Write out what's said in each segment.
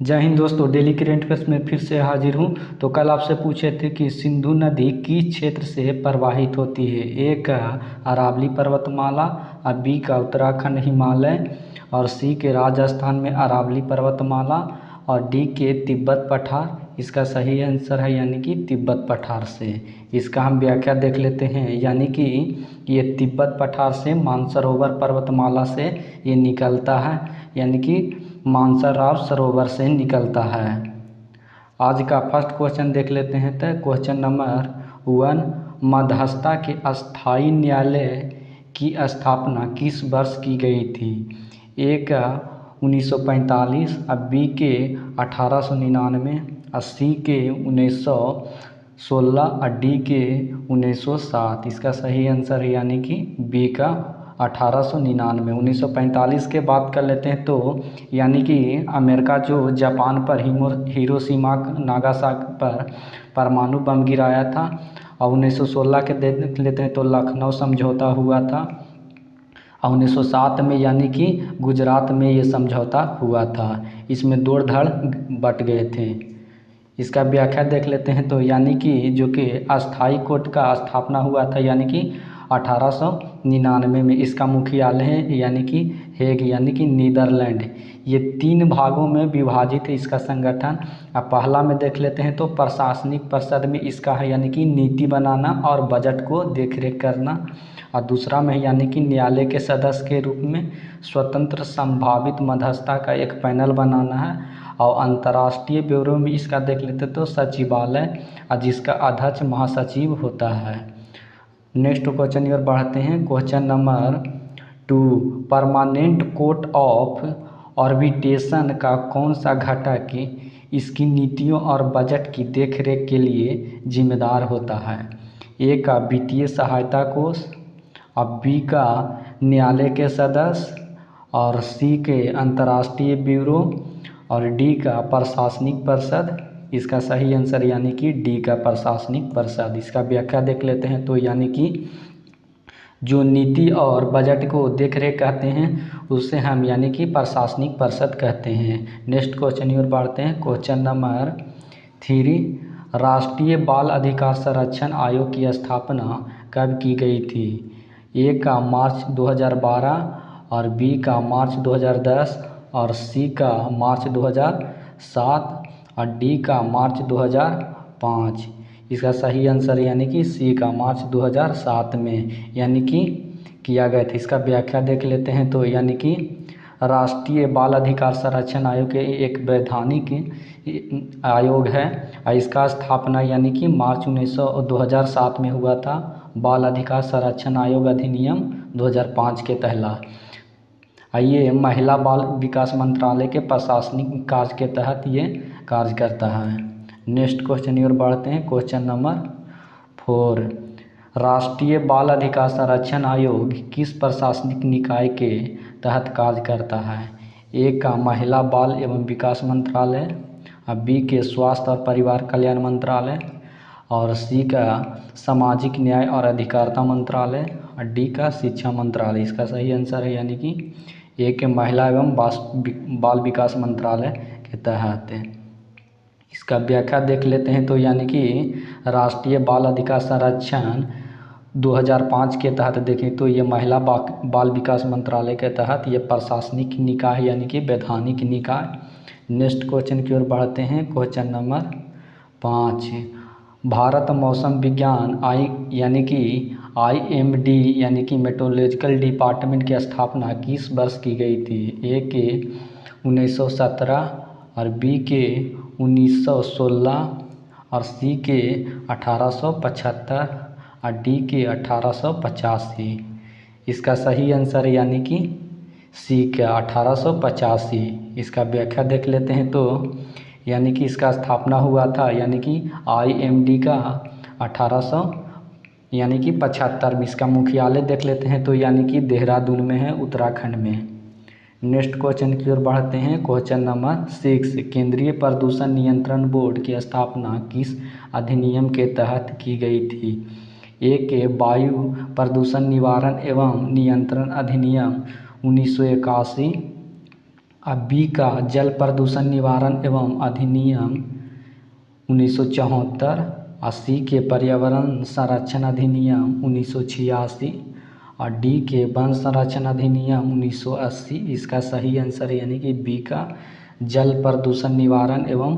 जय हिंद दोस्तों, daily current affairs में फिर से हाजिर हूँ। तो कल आपसे पूछे थे कि सिंधु नदी किस क्षेत्र से प्रवाहित होती है। ए का अरावली पर्वतमाला, और बी का उत्तराखंड हिमालय, और सी के राजस्थान में अरावली पर्वतमाला, और डी के तिब्बत पठार। इसका सही आंसर है यानी कि तिब्बत पठार से। इसका हम व्याख्या देख लेते हैं। यानी कि ये तिब्बत पठार से मानसरोवर पर्वतमाला से ये निकलता है, यानी कि मानसरोवर सरोवर से निकलता है। आज का फर्स्ट क्वेश्चन देख लेते हैं। तो क्वेश्चन नंबर 1, मध्यस्थता के अस्थायी न्यायालय की स्थापना किस वर्ष की गई थी। ए का 1945, और बी के 1899, और सी के 1916, और डी के 1907। इसका सही आंसर है यानी कि बी का 1899। 1945 के बात कर लेते हैं तो यानी कि अमेरिका जो जापान पर हिरोशिमा नागासाकी पर परमाणु बम गिराया था। और 1916 के देख लेते हैं तो लखनऊ समझौता हुआ था। और 1907 में यानी कि गुजरात में ये समझौता हुआ था। इसमें दो धड़ बट गए थे। इसका व्याख्या देख लेते हैं। तो यानी कि जो कि अस्थाई कोर्ट का स्थापना हुआ था यानी कि 1899 में। इसका मुख्यालय है यानी कि हेग यानी कि नीदरलैंड। ये 3 भागों में विभाजित है इसका संगठन। अब पहला में देख लेते हैं तो प्रशासनिक परिषद में इसका है यानी कि नीति बनाना और बजट को देखरेख करना। और दूसरा में यानी कि न्यायालय के सदस्य के रूप में स्वतंत्र संभावित मध्यस्थता का एक पैनल बनाना है। और अंतर्राष्ट्रीय ब्यूरो में इसका देख लेते तो सचिवालय, और जिसका अध्यक्ष महासचिव होता है। नेक्स्ट क्वेश्चन की ओर बढ़ते हैं। Question number 2, permanent court of arbitration का कौन सा घटक इसकी नीतियों और बजट की देखरेख के लिए जिम्मेदार होता है। ए का वित्तीय सहायता कोष, और बी का न्यायालय के सदस्य, और सी के अंतर्राष्ट्रीय ब्यूरो, और डी का प्रशासनिक परिषद। इसका सही आंसर यानी कि डी का प्रशासनिक परिषद। इसका व्याख्या देख लेते हैं। तो यानी कि जो नीति और बजट को देखरेख कहते हैं उसे हम यानी कि प्रशासनिक परिषद कहते हैं। नेक्स्ट क्वेश्चन की ओर बढ़ते हैं। क्वेश्चन नंबर 3, राष्ट्रीय बाल अधिकार संरक्षण आयोग की स्थापना कब की गई थी। ए का मार्च 2012, और बी का मार्च 2010, और सी का मार्च 2007, और डी का मार्च 2005। इसका सही आंसर यानी कि सी का मार्च 2007 में यानी कि किया गया था। इसका व्याख्या देख लेते हैं। तो यानी कि राष्ट्रीय बाल अधिकार संरक्षण आयोग के एक वैधानिक आयोग है, और इसका स्थापना यानी कि मार्च 2007 में हुआ था। बाल अधिकार संरक्षण आयोग अधिनियम 2005 के तहत। ये महिला बाल विकास मंत्रालय के प्रशासनिक कार्य के तहत ये कार्य करता है। नेक्स्ट क्वेश्चन की ओर बढ़ते हैं। क्वेश्चन नंबर 4, राष्ट्रीय बाल अधिकार संरक्षण आयोग किस प्रशासनिक निकाय के तहत कार्य करता है। ए का महिला बाल एवं विकास मंत्रालय, और बी के स्वास्थ्य और परिवार कल्याण मंत्रालय, और सी का सामाजिक न्याय और अधिकारिता मंत्रालय, और डी का शिक्षा मंत्रालय। इसका सही आंसर है यानी कि ए के महिला एवं बाल विकास मंत्रालय के तहत। इसका व्याख्या देख लेते हैं। तो यानी कि राष्ट्रीय बाल अधिकार संरक्षण 2005 के तहत देखें तो ये महिला बाल विकास मंत्रालय के तहत ये प्रशासनिक निकाय यानी कि वैधानिक निकाय। नेक्स्ट क्वेश्चन की ओर बढ़ते हैं। क्वेश्चन नंबर 5, भारत मौसम विज्ञान यानी कि IMD यानी कि मेट्रोलॉजिकल डिपार्टमेंट की स्थापना किस वर्ष की गई थी। ए के 1917, और बी के 1916, और सी के 1875, और डी के 1885। इसका सही आंसर यानी कि सी का 1885। इसका व्याख्या देख लेते हैं। तो यानी कि इसका स्थापना हुआ था यानी कि IMD का 1800 यानी कि 75 में। इसका मुख्यालय देख लेते हैं। तो यानी कि देहरादून में है, उत्तराखंड में। नेक्स्ट क्वेश्चन की ओर बढ़ते हैं। क्वेश्चन नंबर 6, केंद्रीय प्रदूषण नियंत्रण बोर्ड की स्थापना किस अधिनियम के तहत की गई थी। ए के वायु प्रदूषण निवारण एवं नियंत्रण अधिनियम 1981, अब बी का जल प्रदूषण निवारण एवं अधिनियम 1974, और सी के पर्यावरण संरक्षण अधिनियम 1986, और डी के वन संरक्षण अधिनियम 1980। इसका सही आंसर यानी कि बी का जल प्रदूषण निवारण एवं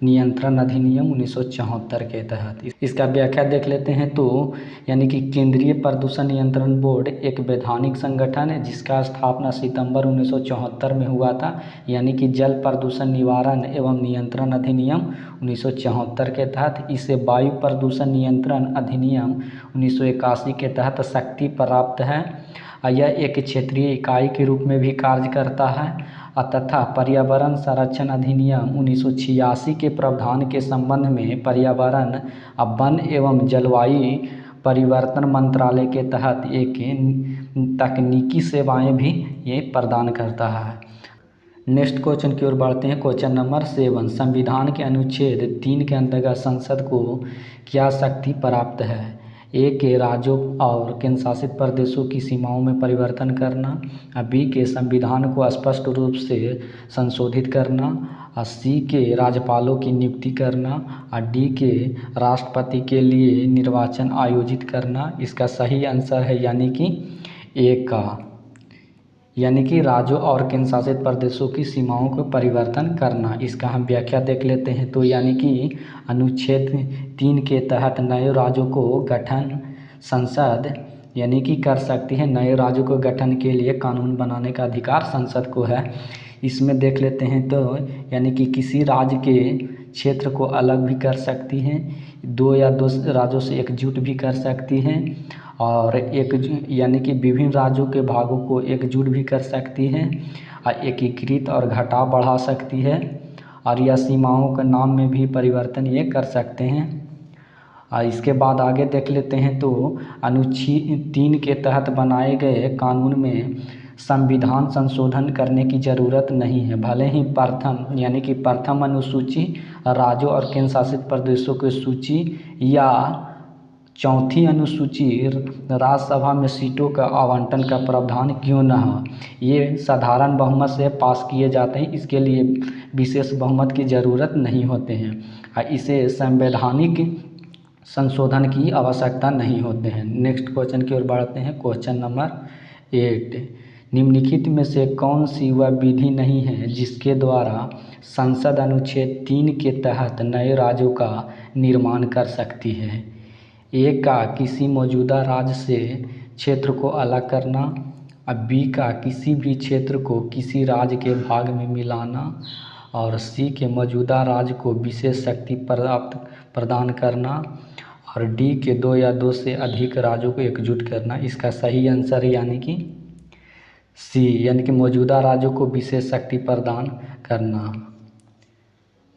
नियंत्रण अधिनियम 1974 के तहत। इसका व्याख्या देख लेते हैं तो यानी कि केंद्रीय प्रदूषण नियंत्रण बोर्ड एक वैधानिक संगठन है जिसका स्थापना सितंबर 1974 में हुआ था। यानी कि जल प्रदूषण निवारण एवं नियंत्रण अधिनियम 1974 के तहत इसे वायु प्रदूषण नियंत्रण अधिनियम 1981 के तहत शक्ति प्राप्त है। यह एक क्षेत्रीय इकाई के रूप में भी कार्य करता है तथा पर्यावरण संरक्षण अधिनियम 1986 के प्रावधान के संबंध में पर्यावरण, वन एवं जलवायु परिवर्तन मंत्रालय के तहत एक तकनीकी सेवाएं भी ये प्रदान करता है। नेक्स्ट क्वेश्चन की ओर बढ़ते हैं। क्वेश्चन नंबर 7, संविधान के अनुच्छेद 3 के अंतर्गत संसद को क्या शक्ति प्राप्त है? ए के राज्यों और केंद्र शासित प्रदेशों की सीमाओं में परिवर्तन करना, बी के संविधान को स्पष्ट रूप से संशोधित करना, सी के राज्यपालों की नियुक्ति करना, डी के राष्ट्रपति के लिए निर्वाचन आयोजित करना। इसका सही आंसर है यानी कि ए का, यानी कि राज्यों और केंद्र शासित प्रदेशों की सीमाओं को परिवर्तन करना। इसका हम व्याख्या देख लेते हैं तो यानी कि अनुच्छेद 3 के तहत नए राज्यों को गठन संसद यानी कि कर सकती है। नए राज्यों को गठन के लिए कानून बनाने का अधिकार संसद को है। इसमें देख लेते हैं तो यानी कि किसी राज्य के क्षेत्र को अलग भी कर सकती हैं, दो या दो राज्यों से एकजुट भी कर सकती हैं, और एक यानी कि विभिन्न राज्यों के भागों को एकजुट भी कर सकती हैं, और एकीकृत और घटाव बढ़ा सकती है, और यह सीमाओं के नाम में भी परिवर्तन ये कर सकते हैं। और इसके बाद आगे देख लेते हैं तो अनुच्छेद 3 के तहत बनाए गए कानून में संविधान संशोधन करने की ज़रूरत नहीं है। भले ही प्रथम यानी कि प्रथम अनुसूची राज्यों और केंद्र शासित प्रदेशों की सूची या चौथी अनुसूची राज्यसभा में सीटों का आवंटन का प्रावधान क्यों न हो, ये साधारण बहुमत से पास किए जाते हैं। इसके लिए विशेष बहुमत की ज़रूरत नहीं होते हैं। इसे संवैधानिक संशोधन की आवश्यकता नहीं होते हैं। नेक्स्ट क्वेश्चन की ओर बढ़ते हैं। क्वेश्चन नंबर 8, निम्नलिखित में से कौन सी वह विधि नहीं है जिसके द्वारा संसद अनुच्छेद 3 के तहत नए राज्यों का निर्माण कर सकती है? ए का किसी मौजूदा राज्य से क्षेत्र को अलग करना, बी का किसी भी क्षेत्र को किसी राज्य के भाग में मिलाना, और सी के मौजूदा राज्य को विशेष शक्ति प्रदान करना, और डी के 2 या 2 से अधिक राज्यों को एकजुट करना। इसका सही आंसर यानी कि सी, यानी कि मौजूदा राज्यों को विशेष शक्ति प्रदान करना।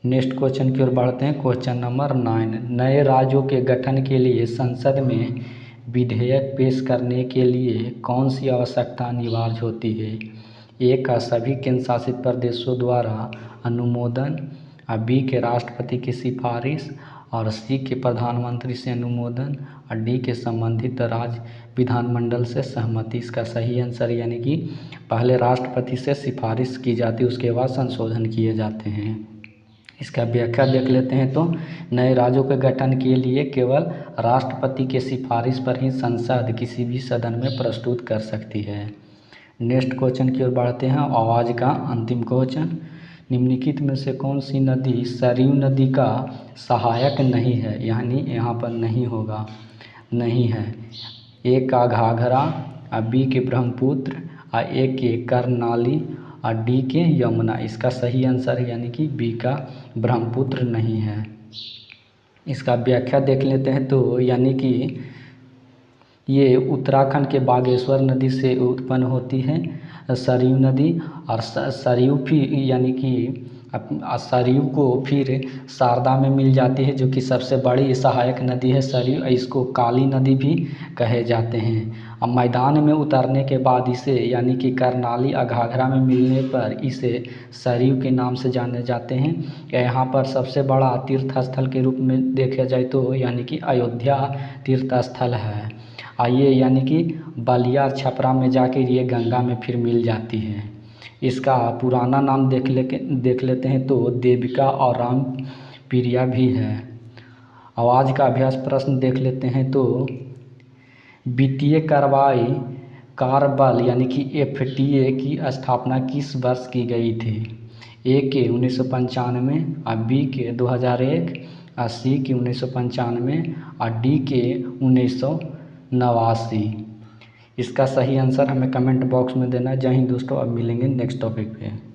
नेक्स्ट क्वेश्चन की ओर बढ़ते हैं। क्वेश्चन नंबर 9, नए राज्यों के गठन के लिए संसद में विधेयक पेश करने के लिए कौन सी आवश्यकता अनिवार्य होती है? ए का सभी केंद्र शासित प्रदेशों द्वारा अनुमोदन, बी के राष्ट्रपति की सिफारिश, और सी के प्रधानमंत्री से अनुमोदन, और डी के संबंधित राज्य विधानमंडल से सहमति। इसका सही आंसर यानी कि पहले राष्ट्रपति से सिफारिश की जाती है, उसके बाद संशोधन किए जाते हैं। इसका व्याख्या देख लेते हैं तो नए राज्यों के गठन के लिए केवल राष्ट्रपति के सिफारिश पर ही संसद किसी भी सदन में प्रस्तुत कर सकती है। नेक्स्ट क्वेश्चन की ओर बढ़ते हैं। आवाज़ का अंतिम क्वेश्चन, निम्नलिखित में से कौन सी नदी सरयू नदी का सहायक नहीं है? यानी यहाँ पर नहीं होगा, नहीं है। ए का घाघरा, बी के ब्रह्मपुत्र, ए के कर्णाली, और डी के यमुना। इसका सही आंसर यानी कि बी का ब्रह्मपुत्र नहीं है। इसका व्याख्या देख लेते हैं तो यानी कि ये उत्तराखंड के बागेश्वर नदी से उत्पन्न होती है सरयू नदी, और सरयू फिर यानी कि सरयू को फिर शारदा में मिल जाती है जो कि सबसे बड़ी सहायक नदी है सरयू। इसको काली नदी भी कहे जाते हैं। अब मैदान में उतरने के बाद इसे यानी कि कर्णाली और घाघरा में मिलने पर इसे सरयू के नाम से जाने जाते हैं। यहाँ पर सबसे बड़ा तीर्थ स्थल के रूप में देखा जाए तो यानी कि अयोध्या तीर्थ स्थल है। आइए यानी कि बलिया छपरा में जाकर ये गंगा में फिर मिल जाती है। इसका पुराना नाम देख लेते हैं तो देविका और राम प्रिया भी है। आवाज़ का अभ्यास प्रश्न देख लेते हैं तो वित्तीय कार्रवाई कारबल यानी कि एफटीए की स्थापना किस वर्ष की गई थी? ए के 1995, और बी के 2001, और सी के 1995, और डी के 1989। इसका सही आंसर हमें कमेंट बॉक्स में देना। जय हिंद दोस्तों, अब मिलेंगे नेक्स्ट टॉपिक पे।